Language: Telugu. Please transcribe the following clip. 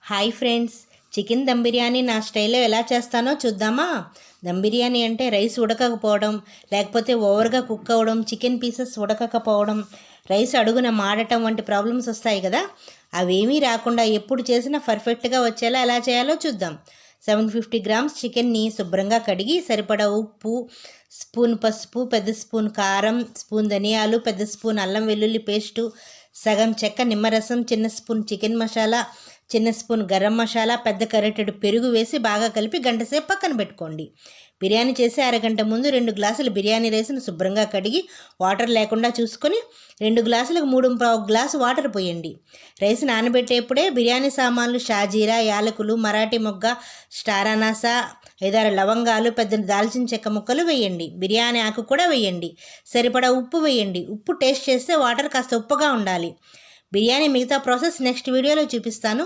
Hi friends, chicken dum biryani నా స్టైల్లో ఎలా చేస్తానో చూద్దామా. దమ్ బిర్యానీ అంటే రైస్ ఉడకకపోవడం, లేకపోతే ఓవర్గా కుక్ అవ్వడం, చికెన్ పీసెస్ ఉడకకపోవడం, రైస్ అడుగున మాడటం వంటి ప్రాబ్లమ్స్ వస్తాయి కదా. అవేమీ రాకుండా ఎప్పుడు చేసినా పర్ఫెక్ట్గా వచ్చేలా ఎలా చేయాలో చూద్దాం. 750 గ్రామ్స్ చికెన్ని శుభ్రంగా కడిగి సరిపడా ఉప్పు, స్పూన్ పసుపు, పెద్ద స్పూన్ కారం, స్పూన్ ధనియాలు, పెద్ద స్పూన్ అల్లం వెల్లుల్లి పేస్టు, సగం చెక్క నిమ్మరసం, చిన్న స్పూన్ చికెన్ మసాలా, చిన్న స్పూన్ గరం మసాలా, పెద్ద కరెటెడు పెరుగు వేసి బాగా కలిపి గంటసేపు పక్కన పెట్టుకోండి. బిర్యానీ చేసి అరగంట ముందు 2 గ్లాసులు బిర్యానీ రైస్ను శుభ్రంగా కడిగి వాటర్ లేకుండా చూసుకొని 2 గ్లాసులకు 3 గ్లాసు వాటర్ పోయండి. రైస్ నానబెట్టేప్పుడే బిర్యానీ సామాన్లు షాజీరా, యాలకులు, మరాఠీ మొగ్గ, స్టార్ అనాసా, 5-6 లవంగాలు, పెద్ద దాల్చిన చెక్క ముక్కలు వేయండి. బిర్యానీ ఆకు కూడా వేయండి. సరిపడా ఉప్పు వేయండి. ఉప్పు టేస్ట్ చేస్తే వాటర్ కాస్త ఉప్పుగా ఉండాలి. బిర్యానీ మిగతా ప్రాసెస్ నెక్స్ట్ వీడియోలో చూపిస్తాను.